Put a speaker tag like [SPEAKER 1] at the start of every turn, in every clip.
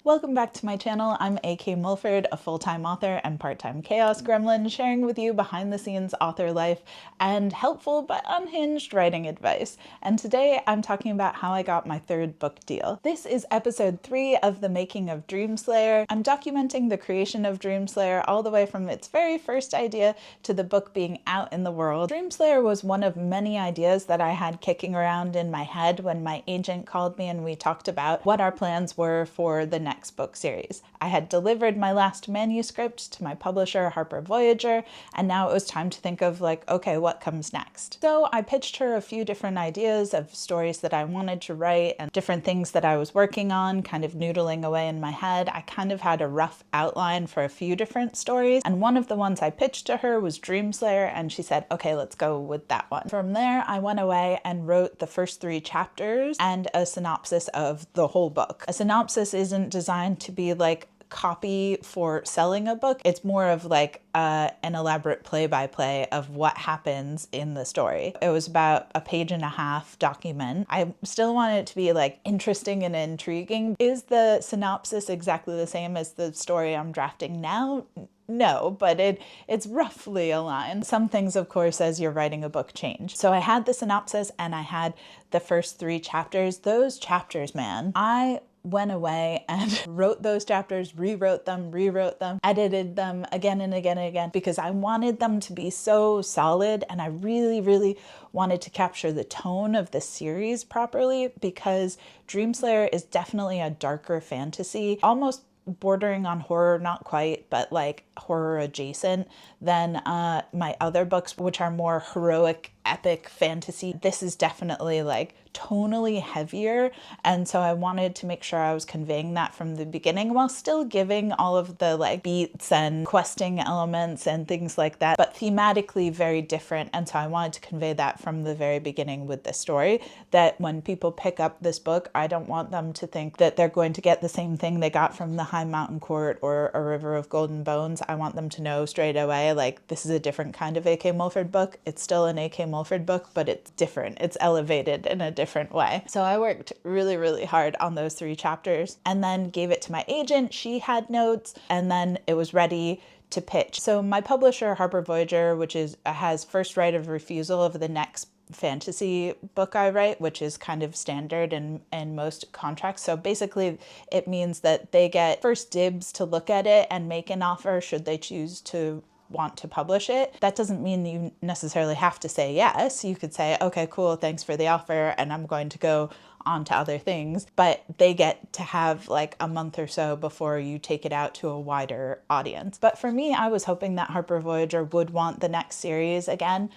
[SPEAKER 1] Welcome back to my channel. I'm A.K. Mulford, a full-time author and part-time chaos gremlin, sharing with you behind-the-scenes author life and helpful but unhinged writing advice. And today I'm talking about how I got my third book deal. This is episode 3 of the making of Dreamslayer. I'm documenting the creation of Dreamslayer all the way from its very first idea to the book being out in the world. Dreamslayer was one of many ideas that I had kicking around in my head when my agent called me and we talked about what our plans were for the next book series. I had delivered my last manuscript to my publisher, Harper Voyager, and now it was time to think of okay, what comes next? So I pitched her a few different ideas of stories that I wanted to write and different things that I was working on, kind of noodling away in my head. I kind of had a rough outline for a few different stories, and one of the ones I pitched to her was Dreamslayer, and she said, okay, let's go with that one. From there, I went away and wrote the first 3 chapters and a synopsis of the whole book. A synopsis isn't designed to be like copy for selling a book. It's more of an elaborate play-by-play of what happens in the story. It was about a 1.5-page document. I still want it to be interesting and intriguing. Is the synopsis exactly the same as the story I'm drafting now? No, but it's roughly aligned. Some things, of course, as you're writing a book change. So I had the synopsis and I had the first 3 chapters. Those chapters, man, I went away and wrote those chapters, rewrote them, edited them again and again and again, because I wanted them to be so solid and I really, really wanted to capture the tone of the series properly, because Dreamslayer is definitely a darker fantasy, almost bordering on horror, not quite, but horror adjacent than my other books, which are more heroic, epic fantasy. This is definitely tonally heavier, and so I wanted to make sure I was conveying that from the beginning while still giving all of the beats and questing elements and things like that, but thematically very different. And so I wanted to convey that from the very beginning with the story, that when people pick up this book, I don't want them to think that they're going to get the same thing they got from The High Mountain Court or A River of Golden Bones. I want them to know straight away, this is a different kind of A.K. Mulford book. It's still an A.K. Mulford book, but it's different. It's elevated in a different way. So I worked really, really hard on those 3 chapters and then gave it to my agent. She had notes, and then it was ready to pitch. So my publisher, Harper Voyager, which has first right of refusal of the next fantasy book I write, which is kind of standard in most contracts. So basically it means that they get first dibs to look at it and make an offer should they choose to want to publish it. That doesn't mean you necessarily have to say yes. You could say, okay, cool, thanks for the offer, and I'm going to go on to other things, but they get to have a month or so before you take it out to a wider audience. But for me, I was hoping that Harper Voyager would want the next series again,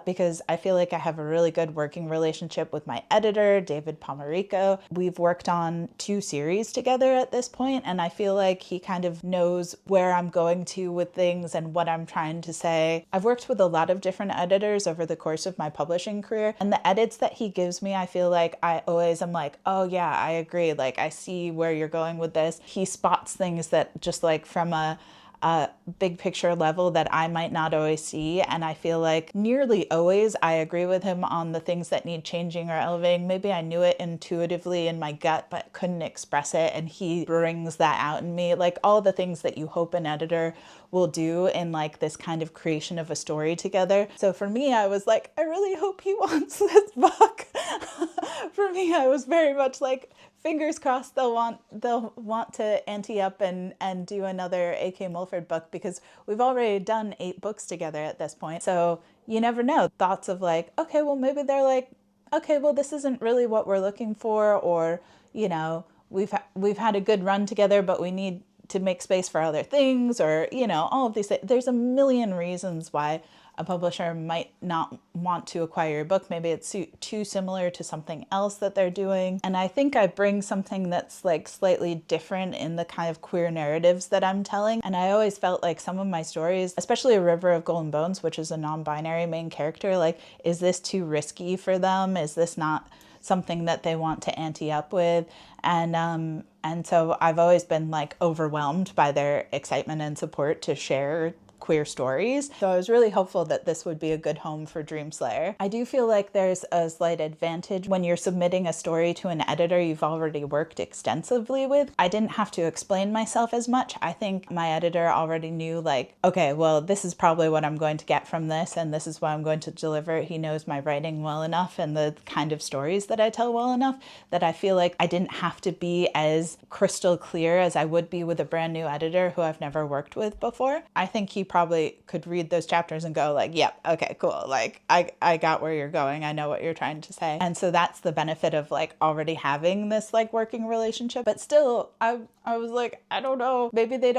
[SPEAKER 1] because I feel like I have a really good working relationship with my editor, David Pomerico. We've worked on 2 series together at this point, and I feel like he kind of knows where I'm going to with things and what I'm trying to say. I've worked with a lot of different editors over the course of my publishing career, and the edits that he gives me, I feel like I always am oh yeah, I agree. I see where you're going with this. He spots things that just from a big picture level that I might not always see, and I feel like nearly always I agree with him on the things that need changing or elevating. Maybe I knew it intuitively in my gut but couldn't express it, and he brings that out in me, all the things that you hope an editor will do in this kind of creation of a story together. So for me, I was I really hope he wants this book. For me, I was very much fingers crossed they'll want to ante up and do another A.K. Mulford book, because we've already done 8 books together at this point. So you never know. Thoughts of okay, well maybe they're okay, well this isn't really what we're looking for, or we've had a good run together, but we need to make space for other things, or all of these things. There's a million reasons why a publisher might not want to acquire your book. Maybe it's too similar to something else that they're doing. And I think I bring something that's slightly different in the kind of queer narratives that I'm telling. And I always felt some of my stories, especially A River of Golden Bones, which is a non-binary main character, is this too risky for them? Is this not something that they want to ante up with? And so I've always been overwhelmed by their excitement and support to share queer stories. So I was really hopeful that this would be a good home for Dreamslayer. I do feel like there's a slight advantage when you're submitting a story to an editor you've already worked extensively with. I didn't have to explain myself as much. I think my editor already knew, like, okay, well, this is probably what I'm going to get from this, and this is what I'm going to deliver. He knows my writing well enough and the kind of stories that I tell well enough that I feel like I didn't have to be as crystal clear as I would be with a brand new editor who I've never worked with before. I think he probably could read those chapters and go like, yep, okay, cool. Like, I got where you're going. I know what you're trying to say. And so that's the benefit of like already having this like working relationship. But still, I was like, I don't know, maybe they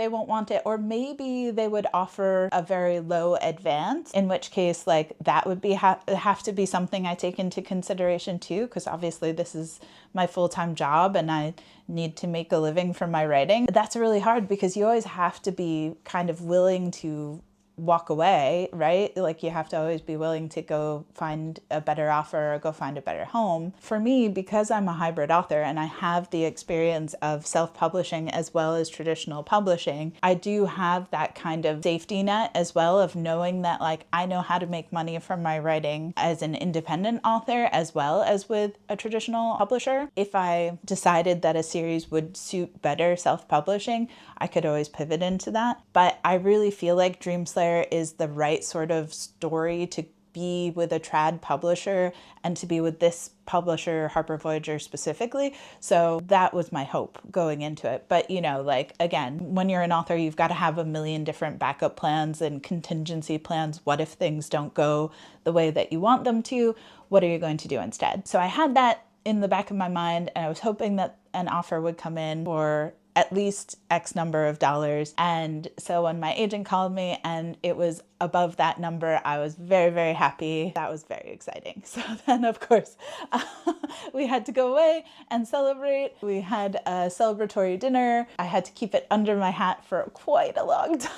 [SPEAKER 1] won't want it, or maybe they would offer a very low advance, in which case like that would be have to be something I take into consideration too, because obviously this is my full-time job and I need to make a living from my writing. That's really hard because you always have to be kind of willing to walk away, right? Like you have to always be willing to go find a better offer or go find a better home. For me, because I'm a hybrid author and I have the experience of self-publishing as well as traditional publishing, I do have that kind of safety net as well of knowing that like I know how to make money from my writing as an independent author as well as with a traditional publisher. If I decided that a series would suit better self-publishing, I could always pivot into that. But I really feel like Dreamslayer is the right sort of story to be with a trad publisher and to be with this publisher, Harper Voyager specifically. So that was my hope going into it. But you know, like again, when you're an author, you've got to have a million different backup plans and contingency plans. What if things don't go the way that you want them to? What are you going to do instead? So I had that in the back of my mind, and I was hoping that an offer would come in for at least X number of dollars. And so when my agent called me and it was above that number, I was very, very happy. That was very exciting. So then, of course, we had to go away and celebrate. We had a celebratory dinner. I had to keep it under my hat for quite a long time.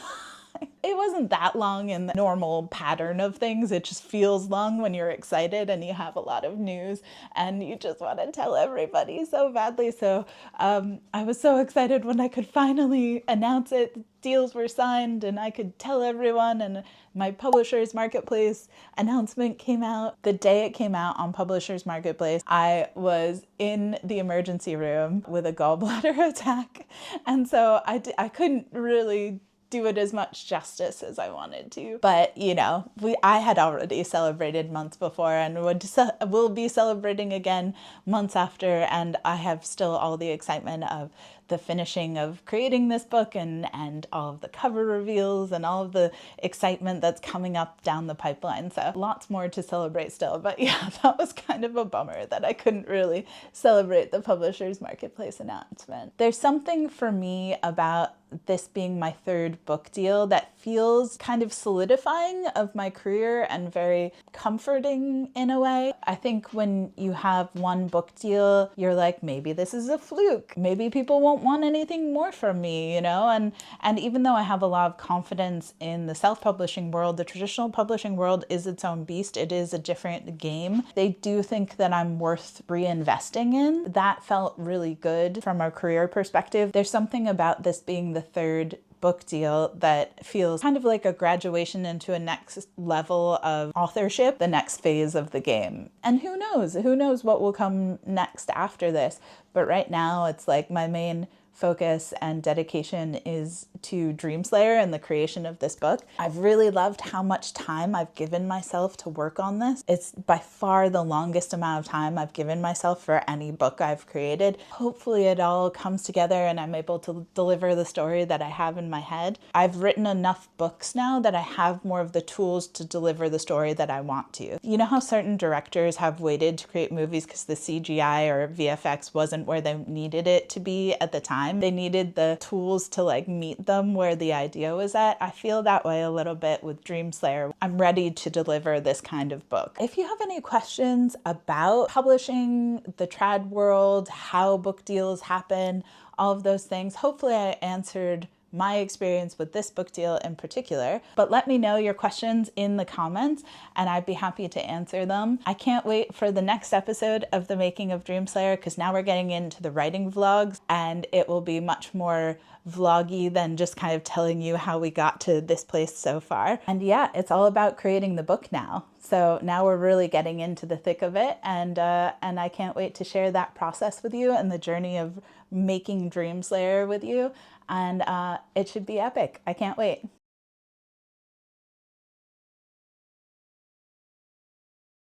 [SPEAKER 1] It wasn't that long in the normal pattern of things. It just feels long when you're excited and you have a lot of news and you just want to tell everybody so badly. So I was so excited when I could finally announce it. Deals were signed and I could tell everyone, and my Publishers Marketplace announcement came out. The day it came out on Publishers Marketplace, I was in the emergency room with a gallbladder attack. And so I couldn't really do it as much justice as I wanted to. But, you know, I had already celebrated months before and will be celebrating again months after, and I have still all the excitement of the finishing of creating this book and all of the cover reveals and all of the excitement that's coming up down the pipeline. So lots more to celebrate still. But yeah, that was kind of a bummer that I couldn't really celebrate the Publishers Marketplace announcement. There's something for me about this being my third book deal that feels kind of solidifying of my career and very comforting in a way. I think when you have one book deal, you're like, maybe this is a fluke. Maybe people won't want anything more from me, you know? And even though I have a lot of confidence in the self-publishing world, the traditional publishing world is its own beast. It is a different game. They do think that I'm worth reinvesting in. That felt really good from a career perspective. There's something about this being the third book deal that feels kind of like a graduation into a next level of authorship, the next phase of the game. And who knows what will come next after this. But right now it's like my main focus and dedication is to Dreamslayer and the creation of this book. I've really loved how much time I've given myself to work on this. It's by far the longest amount of time I've given myself for any book I've created. Hopefully it all comes together and I'm able to deliver the story that I have in my head. I've written enough books now that I have more of the tools to deliver the story that I want to. You know how certain directors have waited to create movies because the CGI or VFX wasn't where they needed it to be at the time? They needed the tools to like meet them where the idea was at. I feel that way a little bit with Dreamslayer. I'm ready to deliver this kind of book. If you have any questions about publishing, the trad world, how book deals happen, all of those things, hopefully I answered my experience with this book deal in particular. But let me know your questions in the comments and I'd be happy to answer them. I can't wait for the next episode of The Making of Dreamslayer, because now we're getting into the writing vlogs and it will be much more vloggy than just kind of telling you how we got to this place so far. And yeah, it's all about creating the book now. So now we're really getting into the thick of it, and I can't wait to share that process with you and the journey of making Dreamslayer with you. And it should be epic. I can't wait.